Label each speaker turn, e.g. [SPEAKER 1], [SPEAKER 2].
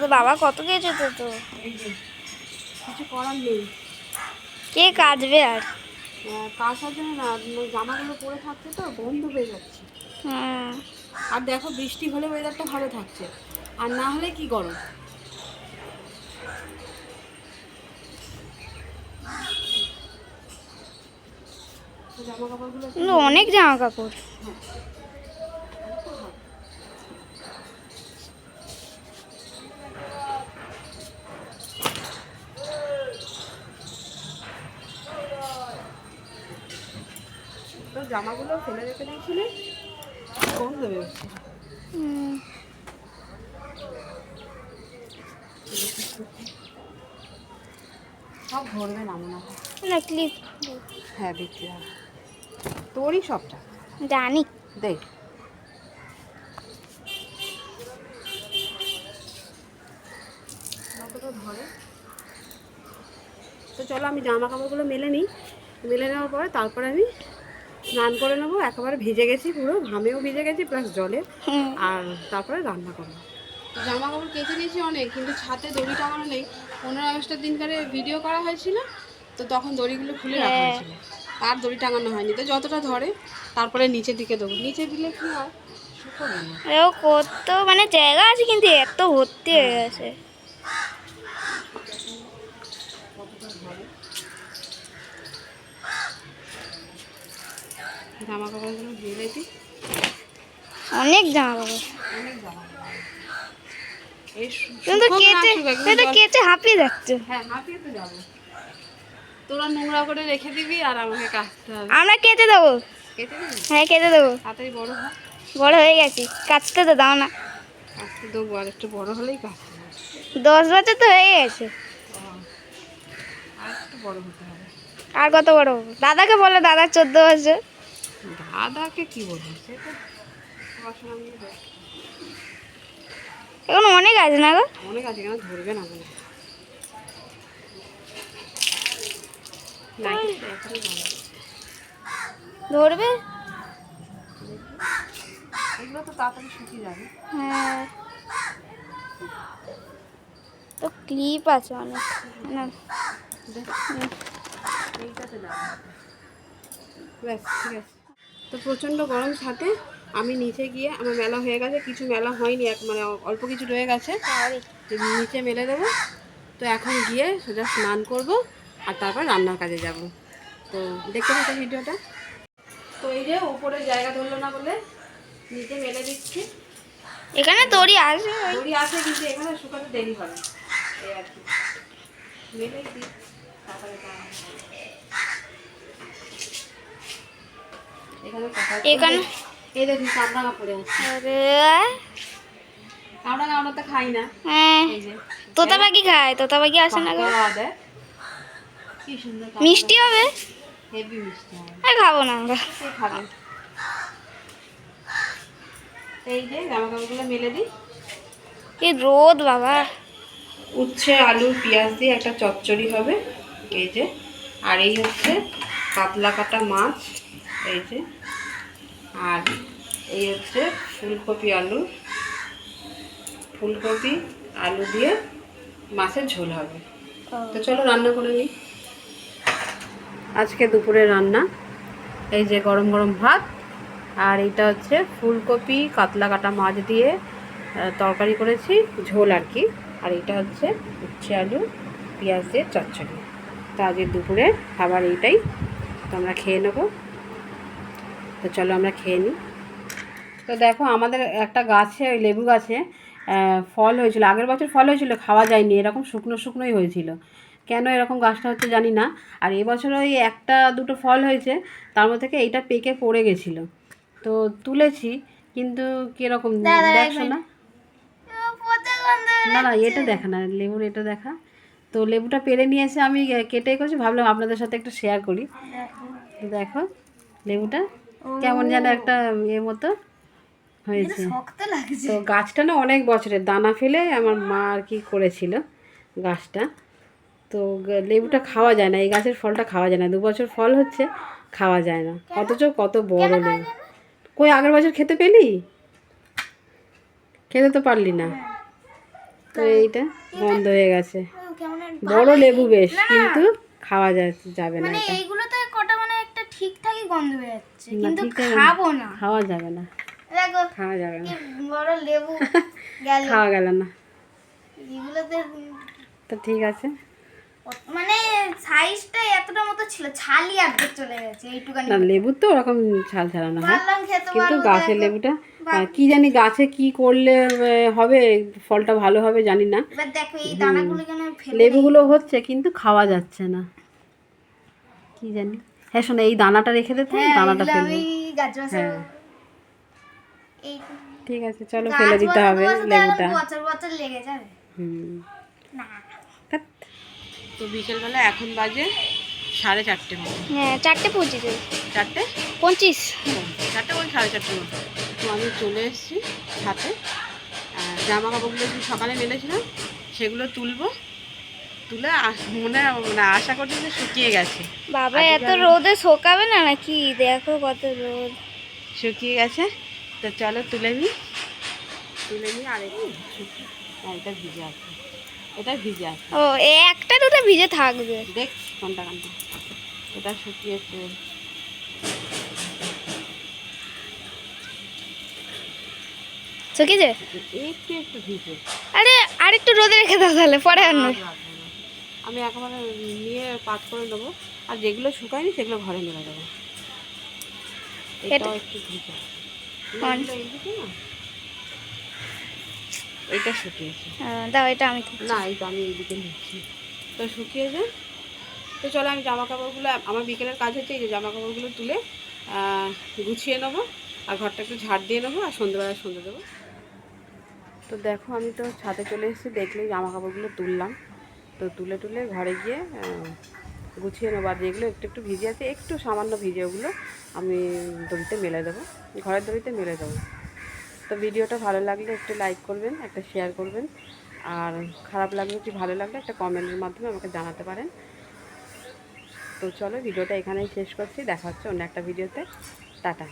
[SPEAKER 1] তো বাবা কত গেছে তো
[SPEAKER 2] কিছু করার নেই।
[SPEAKER 1] কে কাচবে আর?
[SPEAKER 2] কাচার জন্য না, জামাগুলো পরে থাকছে তো বন্ধ হয়ে যাচ্ছে।
[SPEAKER 1] হ্যাঁ
[SPEAKER 2] আর দেখো বৃষ্টি হলে ওয়েদারটা ভালো থাকছে, আর না হলে কি গরম। জামা কাপড়গুলো
[SPEAKER 1] অনেক জামা কাপড়।
[SPEAKER 2] তো জামাগুলো ফেলে রেখে দিয়েছিলে, কম দেবে সব ধরবে না মনে হয়।
[SPEAKER 1] না ক্লিপ।
[SPEAKER 2] হ্যাঁ বিক্রি হবে তোরই সবটা
[SPEAKER 1] জানি।
[SPEAKER 2] দেখ কতটা ধরে। তো চলো আমি জামা কাপড়গুলো মেলে নিই, মেলে নেওয়ার পরে তারপরে আমি স্নান করে নেবো। একেবারে ভিজে গেছি, পুরো ঘামেও ভিজে গেছি প্লাস জলে। আর তারপরে রান্না করবো। জামা কাপড় কেচে নিয়েছি অনেক, কিন্তু ছাদে দড়ি টাঙানো নেই। 15 আগস্টের দিনকারে ভিডিও করা হয়েছিল, তো তখন দড়িগুলো খুলে রাখা হয়েছিল, আর দড়ি টাঙানো হয়নি। তো যতটা ধরে তারপরে নিচের দিকে দেবো, নিচে দিলে কি হয় শুকোবে না।
[SPEAKER 1] কত মানে জায়গা আছে কিন্তু এত ভর্তি হয়ে গেছে।
[SPEAKER 2] জামা কাপড়গুলো মেলেছি,
[SPEAKER 1] অনেক জামা কাপড়।
[SPEAKER 2] অনেক জামা
[SPEAKER 1] কিন্তু কেচে হাঁপিয়ে যাচ্ছে।
[SPEAKER 2] হ্যাঁ হাঁপিয়ে তো যাবো, তোরা নোংরা করে রেখে দিবি আর আমাকে কাচতে হবে।
[SPEAKER 1] আমরা কেচে দেবো।
[SPEAKER 2] কেটে দিবি?
[SPEAKER 1] হ্যাঁ কেচে দেবো।
[SPEAKER 2] তাড়াতাড়ি বড় হয়।
[SPEAKER 1] বড় হয়ে গেছি, কাচতে তো দাও না।
[SPEAKER 2] কাচতে দেবো, আর একটু বড় হলেই কাচতে হবে।
[SPEAKER 1] 10 বছর তো হয়ে গেছে।
[SPEAKER 2] আর একটু বড় হতে হবে।
[SPEAKER 1] আর কত বড় হবো? দাদাকে বলো, দাদা 14 বছর।
[SPEAKER 2] দাদাকে কি বলবো, সে তো পড়াশোনা নিয়ে ব্যস্ত।
[SPEAKER 1] এখন অনেক আছে না গো?
[SPEAKER 2] অনেক আছে, কেন ধরবে না মনে হয়।
[SPEAKER 1] ধরবে।
[SPEAKER 2] এগুলো তো তাড়াতাড়ি শুকিয়ে যাবে।
[SPEAKER 1] হ্যাঁ তো ক্লিপ আছে অনেক না।
[SPEAKER 2] এইটাতে দাও, ব্যাস ঠিক আছে। তো প্রচণ্ড গরম ছাদে, আমি নিচে গিয়ে আমার মেলা হয়ে গেছে, কিছু মেলা হয়নি, মানে অল্প কিছু রয়ে গেছে, নিচে মেলে দেবো। তো এখন গিয়ে সোজা স্নান করব, আর তারপর রান্নার কাজে যাব। তো দেখতে থাকো ভিডিওটা। তো এই যে উপরে জায়গা ধরলো না বলে নিচে মেলে দিচ্ছি।
[SPEAKER 1] এখানে দড়ি আছে,
[SPEAKER 2] দড়ি আছে কিন্তু এখানে শুকাতে দেরি হবে, এই আর কি। মেলেই দিই তারপরে এখানে এই দেখুন কামড়া পড়ে আছে। কামড়া তো খাই না।
[SPEAKER 1] হ্যাঁ তোতা পাখি খায়, তোতা পাখি আসে না গো।
[SPEAKER 2] কি সুন্দর
[SPEAKER 1] মিষ্টি হবে,
[SPEAKER 2] হেভি মিষ্টি হবে।
[SPEAKER 1] খাবো না আমরা।
[SPEAKER 2] কে খাবে? এই যে জামা কাপড়গুলো মেলে দিই।
[SPEAKER 1] কি রোদ বাবা।
[SPEAKER 2] উচ্ছে আলু পেঁয়াজ দিয়ে একটা চচ্চড়ি হবে, এই যে। আর এই হচ্ছে কাতলা কাটা মাছ, এই যে। আর এই হচ্ছে ফুলকপি আলু দিয়ে মাছের ঝোল হবে। তো চলো রান্না করে নিই। আজকে দুপুরে রান্না এই যে গরম গরম ভাত, আর এইটা হচ্ছে ফুলকপি কাতলা কাটা মাছ দিয়ে তরকারি করেছি, ঝোল আর কি। আর এটা হচ্ছে উচ্ছে আলু পেঁয়াজ দিয়ে চচ্চড়ি। তো আজকে দুপুরে খাবার এইটাই, তো আমরা খেয়ে নেবো। তো চলো আমরা খেয়ে নিই। তো দেখো আমাদের একটা গাছে, ওই লেবু গাছে ফল হয়েছিল, আগের বছর ফল হয়েছিল, খাওয়া যায়নি, এরকম শুকনো শুকনোই হয়েছিল। কেন এরকম গাছটা হচ্ছে জানি না। আর এবছর ওই একটা দুটো ফল হয়েছে, তার মধ্যে থেকে এইটা পেকে পড়ে গেছিলো। তো তুলেছি, কিন্তু কীরকম দেখছো না? না না এটা দেখা না, লেবুর এটা দেখা। তো লেবুটা পেরে নিয়ে এসে আমি কেটে করেছি, ভাবলাম আপনাদের সাথে একটু শেয়ার করি। দেখো লেবুটা কেমন যেন একটা মতো হয়েছে। তো গাছটা না অনেক বছরের, দানা ফেলে আমার মা আর কি করেছিল গাছটা। তো লেবুটা খাওয়া যায় না, এই গাছের ফলটা খাওয়া যায় না, 2 বছর ফল হচ্ছে, খাওয়া যায় না, অথচ কত বড় লেবু। কই আগের বছর খেতে পেলি? খেতে তো পারলি না। তো এইটা বন্ধ হয়ে গেছে।
[SPEAKER 1] কেমন
[SPEAKER 2] বড় লেবু বেশ, কিন্তু খাওয়া যাবে না
[SPEAKER 1] মানে
[SPEAKER 2] এটা।
[SPEAKER 1] এইগুলো তো কটা মানে একটা ঠিকঠাকই গন্ধ হয়ে যাচ্ছে,
[SPEAKER 2] না,
[SPEAKER 1] কিন্তু
[SPEAKER 2] ঠিকঠাক
[SPEAKER 1] খাবো না।
[SPEAKER 2] খাওয়া যাবে না,
[SPEAKER 1] দেখো
[SPEAKER 2] খাওয়া যাবে
[SPEAKER 1] কি
[SPEAKER 2] না,
[SPEAKER 1] বড় লেবু গেল।
[SPEAKER 2] খাওয়া গেল না।
[SPEAKER 1] এগুলোতে
[SPEAKER 2] তো ঠিক আছে,
[SPEAKER 1] মানে সাইজটা এতটা মতো ছিল, ছালি অর্ধেক চলে গেছে এইটুকানি।
[SPEAKER 2] না লেবুর তো ওরকম ছাল ছাড়ানো হয়,
[SPEAKER 1] ভাবলাম খেতে
[SPEAKER 2] কিন্তু
[SPEAKER 1] পারবো,
[SPEAKER 2] গাছের
[SPEAKER 1] দেখো।
[SPEAKER 2] লেবুটা কি জানি গাছে কি করলে হবে, ফলটা ভালো হবে জানি না।
[SPEAKER 1] এবার দেখো এই দানাগুলো কেন ফেলে
[SPEAKER 2] লেবুগুলো হচ্ছে কিন্তু খাওয়া যাচ্ছে না, কি জানি। হ্যাঁ শোনো, এই দানাটা রেখে দে, তো দানাটা
[SPEAKER 1] এগুলো
[SPEAKER 2] ফেলবো।
[SPEAKER 1] আমি গাছ বসাবো।
[SPEAKER 2] হ্যাঁ
[SPEAKER 1] এই
[SPEAKER 2] ঠিক আছে, চলো
[SPEAKER 1] গাছ
[SPEAKER 2] ফেলে দিতে হবে
[SPEAKER 1] বসাতে বসাতে এখন
[SPEAKER 2] লেবুটা।
[SPEAKER 1] বছর বছর লেগে যাবে।
[SPEAKER 2] হুম।
[SPEAKER 1] না
[SPEAKER 2] ধ্যাৎ। তো বিকেলবেলা এখন বাজে 4:30 মতো।
[SPEAKER 1] হ্যাঁ 4:25
[SPEAKER 2] 4:25, 4টে ওই 4:30 মতো। তো আমি চলে এসেছি ছাদে। জামা কাপড়গুলো যে সকালে মেলেছিলাম সেগুলো তুলবো, তুলে মনে মানে আশা করছি যে শুকিয়ে গেছে।
[SPEAKER 1] বাবা
[SPEAKER 2] আজকে
[SPEAKER 1] এত রোদে শোকাবে না নাকি? দেখো কত রোদ।
[SPEAKER 2] শুকিয়ে গেছে, তো চলো তুলে নিই। আর এটা ভিজে আছে, এটা ভিজে আছে।
[SPEAKER 1] ও একটা দুটো ভিজে থাকবে।
[SPEAKER 2] দেখ কোনটা এটা শুকিয়েছে।
[SPEAKER 1] শুকিয়েছে?
[SPEAKER 2] একটু একটু ভিজে।
[SPEAKER 1] আরে আরেকটু রোদে রেখে দাও তাহলে, পরে আর নয়।
[SPEAKER 2] আমি একেবারে নিয়ে পাত করে দেবো, আর যেগুলো শুকায়নি সেগুলো ঘরে মেলে দেবো। এটাও একটু ভিজে, এইদিকে না, এইটা শুকিয়েছে।
[SPEAKER 1] দাও এটা আমি
[SPEAKER 2] না এই তো আমি এইদিকে নিচ্ছি, তো শুকিয়েছে। তো চলো আমি জামা কাপড়গুলো, আমার বিকেলের কাজ হচ্ছে এই যে জামা কাপড়গুলো তুলে গুছিয়ে নেবো, আর ঘরটা একটু ঝাড় দিয়ে নেবো, আর সন্ধ্যেবেলা সন্ধ্যে দেবো। তো দেখো আমি তো ছাদে চলে এসেছি, দেখলেই জামা কাপড়গুলো তুললাম। তো তুলে ঘরে গিয়ে গুছিয়ে নেবো, আর যেগুলো একটু একটু ভিজে আছে, একটু সামান্য ভিজে, ওগুলো আমি দড়িতে মেলে দেবো, ঘরের দড়িতে মেলে দেবো। তো ভিডিওটা ভালো লাগলে একটু লাইক করবেন, একটা শেয়ার করবেন, আর খারাপ লাগলে কি ভালো লাগলে একটা কমেন্টের মাধ্যমে আমাকে জানাতে পারেন। তো চলো ভিডিওটা এখানেই শেষ করছি, দেখা হচ্ছে অন্য একটা ভিডিওতে। টাটা।